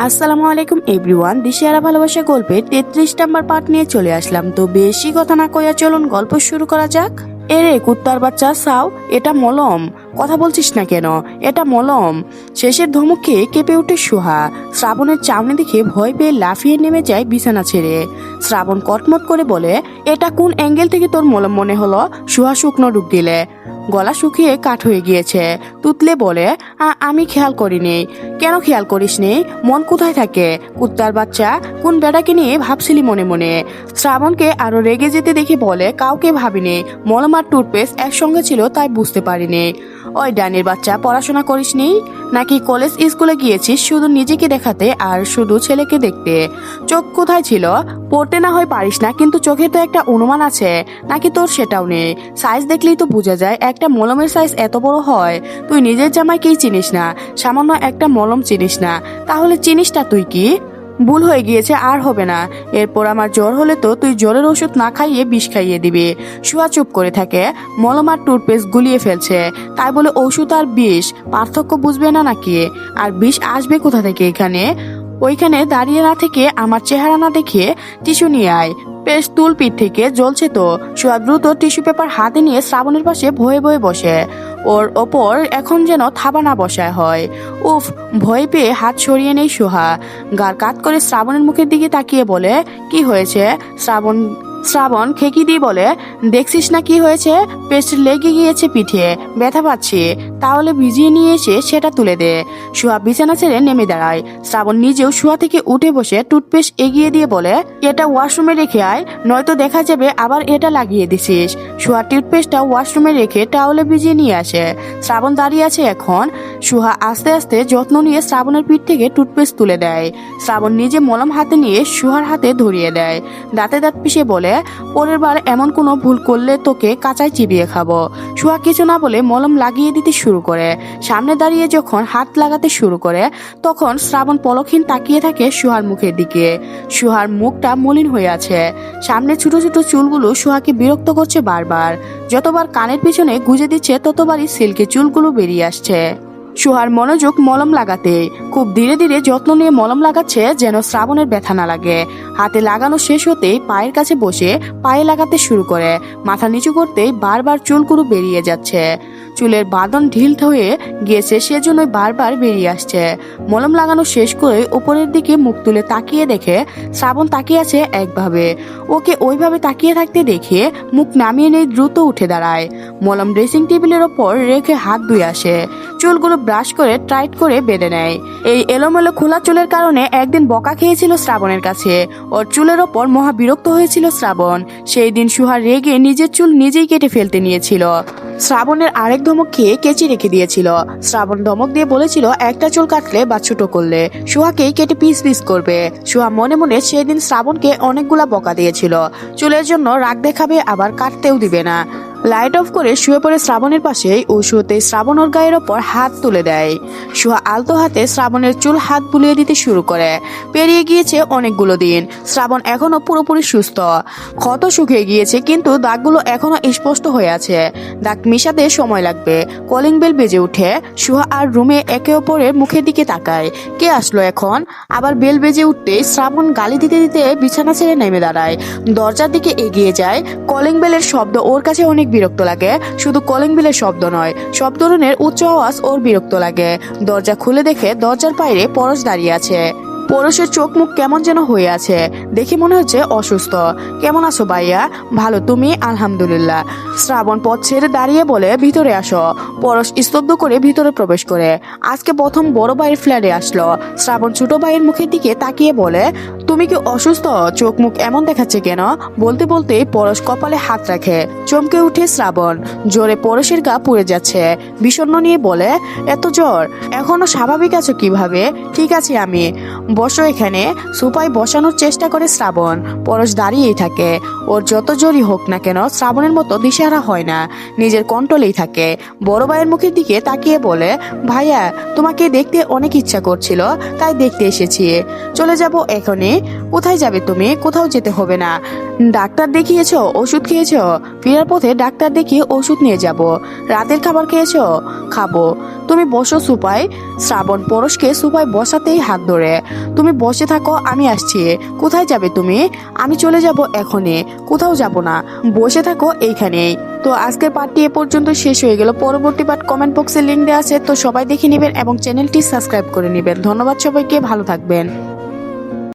আসসালামু আলাইকুম এভরিওয়ান। দিশেহারা ভালোবাসা গল্পের 33 নম্বর পার্ট নিয়ে চলে আসলাম। তো বেশি কথা না কইয়া চলুন গল্প শুরু করা যাক। এরে কুত্তার বাচ্চা সাও, এটা মলম। কথা বলছিস না কেন? এটা মলম। শেষের ধমকে কেঁপে উঠে সুহা। শ্রাবণের চাউনি দেখে ভয় পেয়ে লাফিয়ে নেমে যায় বিছানা ছেড়ে। শ্রাবণ কটমট করে বলে, এটা কোন অ্যাঙ্গেল থেকে তোর মলম মনে হলো? সুহা শুকনো ডুব দিলে, গলা শুকিয়ে কাঠ হয়ে গিয়েছে। তুতলে বলে, আমি খেয়াল করিনি। কেন খেয়াল করিসনি? মন কোথায় থাকে? কুত্তার বাচ্চা, কোন বেড়াকে নিয়ে ভাবছিলি মনে মনে? শ্রাবণকে আরো রেগে যেতে দেখে বলে, কাউকে ভাবিনি, মলম আর টুথপেস্ট একসঙ্গে ছিল তাই বুঝতে পারিনি। ওই ডানির বাচ্চা, পড়াশোনা করিসনি নাকি কলেজ স্কুলে গিয়েছিস শুধু নিজেকে দেখাতে আর শুধু ছেলেকে দেখতে? চোখ কোথায় ছিল? পড়তে না হয় পারিস না, কিন্তু চোখের তো একটা অনুমান আছে নাকি তোর সেটাও নেই? সাইজ দেখলেই তো বোঝা যায় একটা মলমের সাইজ এত বড় হয়। তুই নিজের জামাইকেই চিনিস না, সামান্য একটা মলম চিনিস না, তাহলে চিনিসটা তুই কি? ভুল হয়ে গিয়েছে, আর হবে না। এরপর আমার জ্বর হলে তো তুই জ্বরের ওষুধ না খাইয়ে বিষ খাইয়ে দিবি। শুয়া চুপ করে থাকে। মলম আর টুথপেস্ট গুলিয়ে ফেলছে, তাই বলে ওষুধ আর বিষ পার্থক্য বুঝবে না নাকি? আর বিষ আসবে কোথা থেকে এখানে? ওইখানে দাঁড়িয়ে না থেকে আমার চেহারা না দেখে টিস্যু নিয়ে আয়। বেশ তুল পিঠ থেকে জ্বলছে তো। শুয়া দ্রুত টিস্যু পেপার হাতে নিয়ে শ্রাবণের পাশে ভয়ে ভয়ে বসে। ওর ওপর এখন যেন থাবা না বসায় হয়। উফ, ভয় পেয়ে হাত সরিয়ে নেই সোহা। গার কাত করে শ্রাবণের মুখের দিকে তাকিয়ে বলে, কি হয়েছে? শ্রাবণ খেকি দিয়ে বলে, দেখছিস না কি হয়েছে? পেস্ট লেগে গিয়েছে পিঠে, ব্যথা পাচ্ছি। তাহলে ভিজিয়ে নিয়ে এসে সেটা তুলে দে। শুয়া বিছানা ছেড়ে নেমে দাঁড়ায়। শ্রাবণ নিজেও শুয়া থেকে উঠে বসে টুথপেস্ট এগিয়ে দিয়ে বলে, এটা ওয়াশরুমে রেখে আয়, নয়তো দেখা যাবে আবার এটা লাগিয়ে দিছিস। শুয়া টুথপেস্টটা ওয়াশরুমে রেখে টাওয়ালে ভিজিয়ে নিয়ে আসে। শ্রাবণ দাঁড়িয়ে আছে এখন। সুহা আস্তে আস্তে যত্ন নিয়ে শ্রাবণের পিঠ থেকে টুথপেস্ট তুলে দেয়। শ্রাবণ নিজে মলম হাতে নিয়ে সুহার হাতে ধরিয়ে দেয়। দাঁতে দাঁত পিষে বলে, পরের বার এমন কোনো ভুল করলে তোকে কাঁচায় চিবিয়ে খাবো। সুহা কিছু না বলে মলম লাগিয়ে দিতে শুরু করে। সামনে দাঁড়িয়ে যখন হাত লাগাতে শুরু করে, তখন শ্রাবণ পলকহীন তাকিয়ে থাকে সুহার মুখের দিকে। সুহার মুখটা মলিন হয়ে আছে। সামনে ছোট ছোট চুলগুলো সুহাকে বিরক্ত করছে বারবার। যতবার কানের পিছনে গুজে দিচ্ছে ততবারই সিল্কে চুলগুলো বেরিয়ে আসছে। সুহার মনোযোগ মলম লাগাতে। খুব ধীরে ধীরে যত্ন নিয়ে মলম লাগাচ্ছে যেন শ্রাবণের ব্যথা না লাগে। হাতে লাগানো শেষ হতেই পায়ের কাছে বসে পায়ে লাগাতে শুরু করে। মাথা নিচু করতেই বারবার চুলগুলো বেরিয়ে যাচ্ছে। চুলের বাঁধন ঢিল হয়ে গিয়েছে, সেজন্যই বারবার বেরিয়ে আসছে। মলম লাগানো শেষ করে উপরের দিকে মুখ তুলে তাকিয়ে দেখে শ্রাবণ তাকিয়ে আছে একভাবে। ওকে ওইভাবে তাকিয়ে থাকতে দেখে মুখ নামিয়ে নেই, দ্রুত উঠে দাঁড়ায়। মলম ড্রেসিং টেবিলের ওপর রেখে হাত ধুয়ে আসে। চুলগুলো ব্রাশ করে টাইট করে বেঁধে নেয়। এই এলোমেলো খোলা চুলের কারণে একদিন বকা খেয়েছিল শ্রাবণের কাছে। ওর চুলের ওপর মহা বিরক্ত হয়েছিল শ্রাবণ। সেই দিন সুহা রেগে নিজের চুল নিজেই কেটে ফেলতে নিয়েছিল। শ্রাবণের আরেক ধমক খেয়ে কেচি রেখে দিয়েছিল। শ্রাবণ ধমক দিয়ে বলেছিল একটা চুল কাটলে বা ছোট করলে সুহাকেই কেটে পিস পিস করবে। সুহা মনে মনে সেদিন শ্রাবণকে অনেকগুলা বকা দিয়েছিল। চুলের জন্য রাগ দেখাবে, আবার কাটতেও দিবে না। লাইট অফ করে শুয়ে পড়ে শ্রাবণের পাশেই ও শুতে শ্রাবণ ওর গায়ের ওপর হাত তুলে দেয়। সুহা আলতো হাতে শ্রাবণের চুল হাত বুলিয়ে দিতে শুরু করে। পেরিয়ে গিয়েছে অনেকগুলো দিন। শ্রাবণ এখনো পুরোপুরি সুস্থ। ক্ষত শুকিয়ে গিয়েছে, কিন্তু দাগগুলো এখনো স্পষ্ট হয়ে আছে। দাগ মিশাতে সময় লাগবে। কলিং বেল বেজে উঠে। সুহা আর রুমে একে অপরের মুখের দিকে তাকায়। কে আসলো এখন? আবার বেল বেজে উঠতে শ্রাবণ গালি দিতে দিতে বিছানা ছেড়ে নেমে দাঁড়ায়। দরজার দিকে এগিয়ে যায়। কলিং বেলের শব্দ ওর কাছে অনেক বিরক্ত লাগে। শুধু কলিং বেলের শব্দ নয়, সব ধরনের উচ্চ আওয়াজ ওর বিরক্ত লাগে। দরজা খুলে দেখে দরজার বাইরে পরশ দাঁড়িয়ে আছে। পরশের চোখ মুখ কেমন যেন হয়ে আছে। দেখে মনে হচ্ছে অসুস্থ। কেমন আছো ভাইয়া? ভালো, তুমি? আলহামদুলিল্লাহ। শ্রাবণ পথ ছেড়ে দাঁড়িয়ে বলে, ভিতরে আসো। পরশ স্তব্ধ করে ভিতরে প্রবেশ করে। আজকে প্রথম বড় ভাইয়ের ফ্ল্যাটে আসলো। শ্রাবণ ছোট ভাইয়ের মুখের দিকে তাকিয়ে বলে, তুমি কি অসুস্থ? চোখ মুখ এমন দেখাচ্ছে কেন? বলতে বলতে পরশ কপালে হাত রাখে। চমকে উঠে শ্রাবণ। জোরে পরশের গা পুড়ে যাচ্ছে। বিষণ্ণ নিয়ে বলে, এত জ্বর? এখনো স্বাভাবিক আছো কিভাবে? ঠিক আছে আমি। বসো এখানে। সোফায় বসানোর চেষ্টা করে শ্রাবণ। পরশ দাঁড়িয়েই থাকে। ওর যত জোরই হোক না কেন শ্রাবণের মতো দিশেহারা হয় না, নিজের কন্ট্রোলেই থাকে। বড় ভাইয়ের মুখের দিকে তাকিয়ে বলে, ভাইয়া তোমাকে দেখতে অনেক ইচ্ছা করছিল, তাই দেখতে এসেছি। চলে যাব এখনই। কোথায় যাবে তুমি? কোথাও যেতে হবে না। ডাক্তার দেখিয়েছো? ওষুধ খেয়েছো? ফেরার পথে ডাক্তার দেখিয়ে ওষুধ নিয়ে যাব। রাতের খাবার খেয়েছো? খাবো। তুমি বসো সোফায়। শ্রাবণ পরশকে সোফায় বসাতেই হাত ধরে। তুমি বসে থাকো, আমি আসছি। কোথায় যাবে তুমি? আমি চলে যাব এখনই। কোথাও যাব না, বসে থাকো এইখানেই। তো আজকের পার্টটি এ পর্যন্ত শেষ হয়ে গেল। পরবর্তী পার্ট কমেন্ট বক্সে লিংক দেওয়া আছে, তো সবাই দেখে নেবেন এবং চ্যানেলটি সাবস্ক্রাইব করে নেবেন। ধন্যবাদ সবাইকে, ভালো থাকবেন।